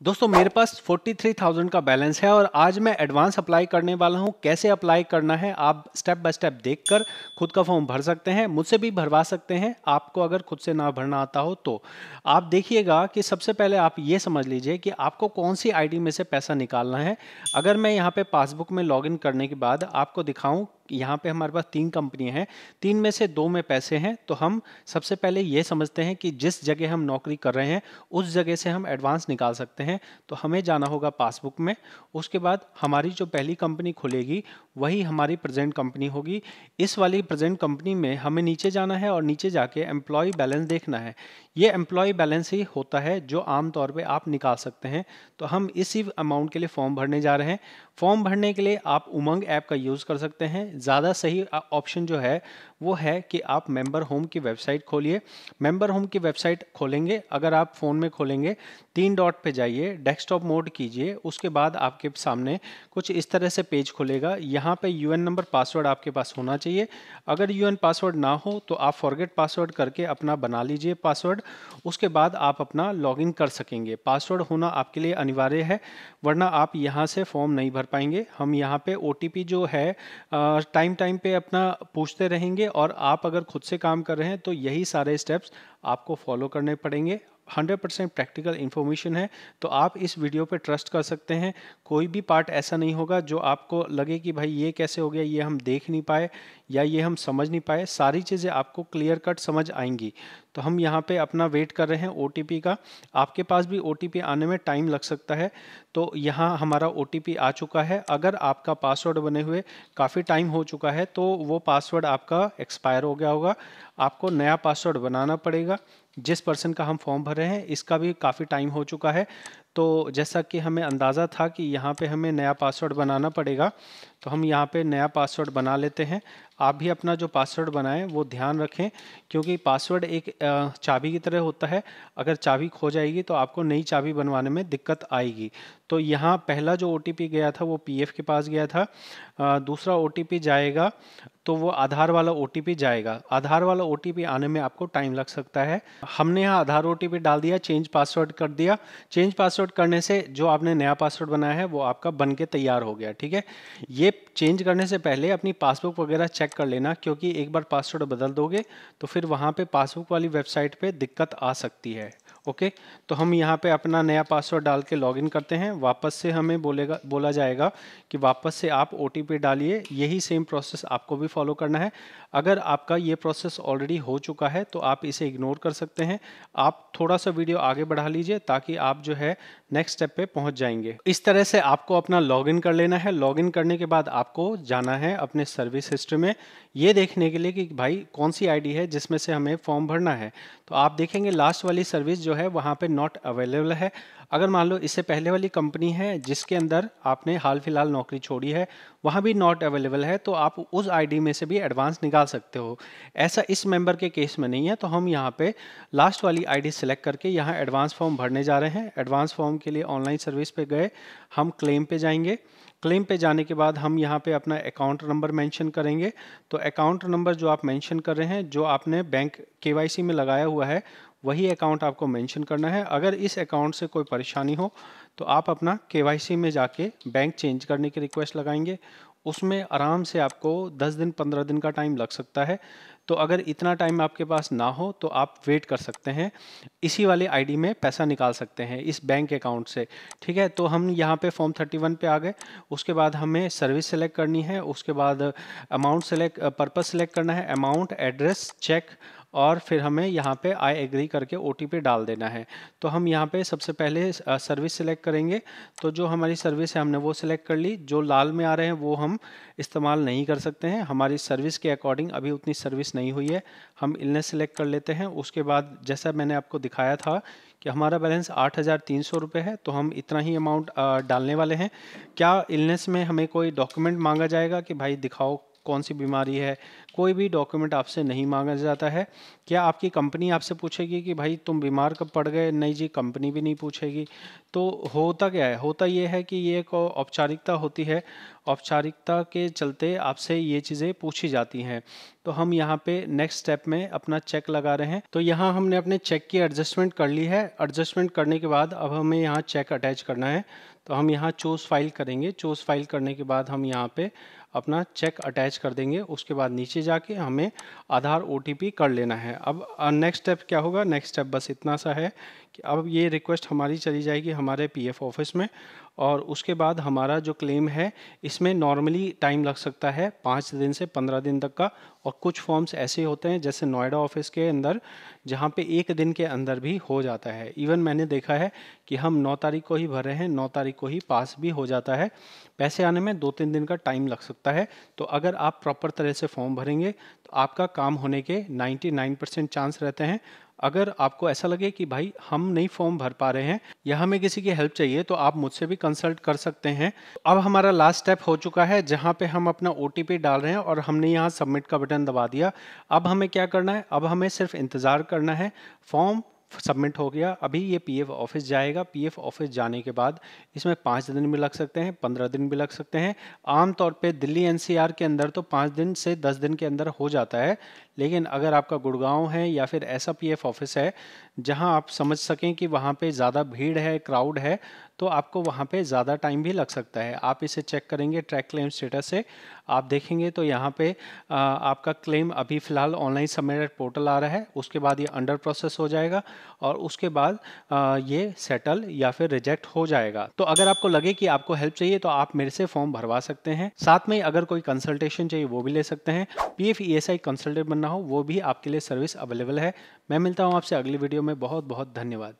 दोस्तों मेरे पास 43,000 का बैलेंस है और आज मैं एडवांस अप्लाई करने वाला हूं। कैसे अप्लाई करना है आप स्टेप बाय स्टेप देखकर खुद का फॉर्म भर सकते हैं, मुझसे भी भरवा सकते हैं। आपको अगर खुद से ना भरना आता हो तो आप देखिएगा कि सबसे पहले आप ये समझ लीजिए कि आपको कौन सी आईडी में से पैसा निकालना है। अगर मैं यहाँ पे पासबुक में लॉगिन करने के बाद आपको दिखाऊं, यहाँ पे हमारे पास 3 कंपनियां हैं, 3 में से 2 में पैसे हैं, तो हम सबसे पहले ये समझते हैं कि जिस जगह हम नौकरी कर रहे हैं उस जगह से हम एडवांस निकाल सकते हैं। तो हमें जाना होगा पासबुक में। उसके बाद हमारी जो पहली कंपनी खुलेगी वही हमारी प्रेजेंट कंपनी होगी। इस वाली प्रेजेंट कंपनी में हमें नीचे जाना है और नीचे जाके एम्प्लॉय बैलेंस देखना है। ये एम्प्लॉय बैलेंस ही होता है जो आमतौर पे आप निकाल सकते हैं। तो हम इसी अमाउंट के लिए फॉर्म भरने जा रहे हैं। फॉर्म भरने के लिए आप उमंग ऐप का यूज़ कर सकते हैं। ज़्यादा सही ऑप्शन जो है वो है कि आप मेंबर होम की वेबसाइट खोलिए। मेंबर होम की वेबसाइट खोलेंगे, अगर आप फ़ोन में खोलेंगे 3 डॉट पे जाइए, डेस्कटॉप मोड कीजिए, उसके बाद आपके सामने कुछ इस तरह से पेज खुलेगा। यहाँ पे यूएन नंबर पासवर्ड आपके पास होना चाहिए। अगर यूएन पासवर्ड ना हो तो आप फॉरगेट पासवर्ड करके अपना बना लीजिए पासवर्ड। उसके बाद आप अपना लॉगिन कर सकेंगे। पासवर्ड होना आपके लिए अनिवार्य है, वरना आप यहाँ से फॉर्म नहीं भर पाएंगे। हम यहाँ पे ओटीपी जो है टाइम टाइम पे अपना पूछते रहेंगे, और आप अगर खुद से काम कर रहे हैं तो यही सारे स्टेप्स आपको फॉलो करने पड़ेंगे। 100% प्रैक्टिकल इन्फॉर्मेशन है, तो आप इस वीडियो पे ट्रस्ट कर सकते हैं। कोई भी पार्ट ऐसा नहीं होगा जो आपको लगे कि भाई ये कैसे हो गया, ये हम देख नहीं पाए या ये हम समझ नहीं पाए। सारी चीज़ें आपको क्लियर कट समझ आएंगी। तो हम यहाँ पे अपना वेट कर रहे हैं ओटीपी का। आपके पास भी ओटीपी आने में टाइम लग सकता है। तो यहाँ हमारा ओटीपी आ चुका है। अगर आपका पासवर्ड बने हुए काफ़ी टाइम हो चुका है तो वो पासवर्ड आपका एक्सपायर हो गया होगा। आपको नया पासवर्ड बनाना पड़ेगा। जिस पर्सन का हम फॉर्म भर रहे हैं इसका भी काफ़ी टाइम हो चुका है, तो जैसा कि हमें अंदाज़ा था कि यहाँ पे हमें नया पासवर्ड बनाना पड़ेगा, तो हम यहाँ पे नया पासवर्ड बना लेते हैं। आप भी अपना जो पासवर्ड बनाएं वो ध्यान रखें, क्योंकि पासवर्ड एक चाबी की तरह होता है। अगर चाबी खो जाएगी तो आपको नई चाबी बनवाने में दिक्कत आएगी। तो यहाँ पहला जो ओटीपी गया था वो पीएफ के पास गया था। दूसरा ओटीपी जाएगा तो वो आधार वाला ओटीपी जाएगा। आधार वाला ओटीपी आने में आपको टाइम लग सकता है। हमने यहाँ आधार ओटीपी डाल दिया, चेंज पासवर्ड कर दिया। चेंज पासवर्ड करने से जो आपने नया पासवर्ड बनाया है वो आपका बन के तैयार हो गया। ठीक है, ये चेंज करने से पहले अपनी पासबुक वगैरह चेक कर लेना, क्योंकि एक बार पासवर्ड बदल दोगे तो फिर वहाँ पे पासबुक वाली वेबसाइट पे दिक्कत आ सकती है। ओके, तो हम यहाँ पे अपना नया पासवर्ड डाल के लॉगिन करते हैं। वापस से हमें बोला जाएगा कि वापस से आप ओटीपी डालिए। यही सेम प्रोसेस आपको भी फॉलो करना है। अगर आपका ये प्रोसेस ऑलरेडी हो चुका है तो आप इसे इग्नोर कर सकते हैं। आप थोड़ा सा वीडियो आगे बढ़ा लीजिए ताकि आप जो है नेक्स्ट स्टेप पे पहुंच जाएंगे। इस तरह से आपको अपना लॉगिन कर लेना है। लॉगिन करने के बाद आपको जाना है अपने सर्विस हिस्ट्री में, ये देखने के लिए कि भाई कौन सी आईडी है जिसमें से हमें फॉर्म भरना है। तो आप देखेंगे लास्ट वाली सर्विस जो है वहाँ पे नॉट अवेलेबल है। अगर मान लो इससे पहले वाली कंपनी है जिसके अंदर आपने हाल फिलहाल नौकरी छोड़ी है, वहाँ भी नॉट अवेलेबल है, तो आप उस आईडी में से भी एडवांस निकाल सकते हो। ऐसा इस मेंबर के केस में नहीं है। तो हम यहाँ पे लास्ट वाली आईडी सेलेक्ट करके यहाँ एडवांस फॉर्म भरने जा रहे हैं। एडवांस फॉर्म के लिए ऑनलाइन सर्विस पे गए, हम क्लेम पे जाएंगे। क्लेम पे जाने के बाद हम यहाँ पे अपना अकाउंट नंबर मेंशन करेंगे। तो अकाउंट नंबर जो आप मेंशन कर रहे हैं, जो आपने बैंक केवाईसी में लगाया हुआ है, वही अकाउंट आपको मेंशन करना है। अगर इस अकाउंट से कोई परेशानी हो तो आप अपना केवाईसी में जाके बैंक चेंज करने की रिक्वेस्ट लगाएंगे। उसमें आराम से आपको 10 दिन 15 दिन का टाइम लग सकता है। तो अगर इतना टाइम आपके पास ना हो तो आप वेट कर सकते हैं, इसी वाले आईडी में पैसा निकाल सकते हैं इस बैंक अकाउंट से। ठीक है, तो हम यहाँ पे फॉर्म 31 पे आ गए। उसके बाद हमें सर्विस सेलेक्ट करनी है। उसके बाद अमाउंट सेलेक्ट पर्पस सेलेक्ट करना है, अमाउंट, एड्रेस, चेक, और फिर हमें यहाँ पे आई एग्री करके ओटीपी डाल देना है। तो हम यहाँ पे सबसे पहले सर्विस सेलेक्ट करेंगे। तो जो हमारी सर्विस है हमने वो सिलेक्ट कर ली। जो लाल में आ रहे हैं वो हम इस्तेमाल नहीं कर सकते हैं, हमारी सर्विस के अकॉर्डिंग अभी उतनी सर्विस नहीं हुई है। हम इलनेस सेलेक्ट कर लेते हैं। उसके बाद जैसा मैंने आपको दिखाया था कि हमारा बैलेंस 8,300 रुपये है, तो हम इतना ही अमाउंट डालने वाले हैं। क्या इलनेस में हमें कोई डॉक्यूमेंट मांगा जाएगा कि भाई दिखाओ कौन सी बीमारी है, कोई भी डॉक्यूमेंट आपसे नहीं मांगा जाता है। क्या आपकी कंपनी आपसे पूछेगी कि भाई तुम बीमार कब पड़ गए? नहीं जी, कंपनी भी नहीं पूछेगी। तो होता क्या है, होता ये है कि ये एक औपचारिकता होती है, औपचारिकता के चलते आपसे ये चीज़ें पूछी जाती हैं। तो हम यहाँ पे नेक्स्ट स्टेप में अपना चेक लगा रहे हैं। तो यहाँ हमने अपने चेक की एडजस्टमेंट कर ली है। एडजस्टमेंट करने के बाद अब हमें यहाँ चेक अटैच करना है। तो हम यहाँ चूज़ फाइल करेंगे। चूज़ फाइल करने के बाद हम यहाँ पे अपना चेक अटैच कर देंगे। उसके बाद नीचे जाके हमें आधार OTP कर लेना है। अब नेक्स्ट स्टेप क्या होगा? नेक्स्ट स्टेप बस इतना सा है कि अब ये रिक्वेस्ट हमारी चली जाएगी हमारे PF ऑफिस में, और उसके बाद हमारा जो क्लेम है इसमें नॉर्मली टाइम लग सकता है 5 दिन से 15 दिन तक का। और कुछ फॉर्म्स ऐसे होते हैं जैसे नोएडा ऑफिस के अंदर, जहाँ पे 1 दिन के अंदर भी हो जाता है। इवन मैंने देखा है कि हम 9 तारीख को ही भर रहे हैं, 9 तारीख को ही पास भी हो जाता है। पैसे आने में 2-3 दिन का टाइम लग सकता है। तो अगर आप प्रॉपर तरह से फॉर्म भरेंगे तो आपका काम होने के 99% चांस रहते हैं। अगर आपको ऐसा लगे कि भाई हम नहीं फॉर्म भर पा रहे हैं या हमें किसी की हेल्प चाहिए, तो आप मुझसे भी कंसल्ट कर सकते हैं। अब हमारा लास्ट स्टेप हो चुका है जहां पे हम अपना OTP डाल रहे हैं और हमने यहां सबमिट का बटन दबा दिया। अब हमें क्या करना है? अब हमें सिर्फ इंतज़ार करना है। फॉर्म सबमिट हो गया। अभी ये PF ऑफिस जाएगा। PF ऑफिस जाने के बाद इसमें 5 दिन भी लग सकते हैं, 15 दिन भी लग सकते हैं। आमतौर पे दिल्ली NCR के अंदर तो 5 दिन से 10 दिन के अंदर हो जाता है। लेकिन अगर आपका गुड़गांव है या फिर ऐसा PF ऑफिस है जहां आप समझ सकें कि वहां पे ज़्यादा भीड़ है, क्राउड है, तो आपको वहां पे ज़्यादा टाइम भी लग सकता है। आप इसे चेक करेंगे ट्रैक क्लेम स्टेटस से, आप देखेंगे तो यहाँ पे आपका क्लेम अभी फ़िलहाल ऑनलाइन सबमिटेड पोर्टल आ रहा है। उसके बाद ये अंडर प्रोसेस हो जाएगा और उसके बाद ये सेटल या फिर रिजेक्ट हो जाएगा। तो अगर आपको लगे कि आपको हेल्प चाहिए तो आप मेरे से फॉर्म भरवा सकते हैं। साथ में अगर कोई कंसल्टेशन चाहिए वो भी ले सकते हैं। PF ESI कंसल्टेंट बनना हो वो भी आपके लिए सर्विस अवेलेबल है। मैं मिलता हूँ आपसे अगली वीडियो में। बहुत बहुत धन्यवाद।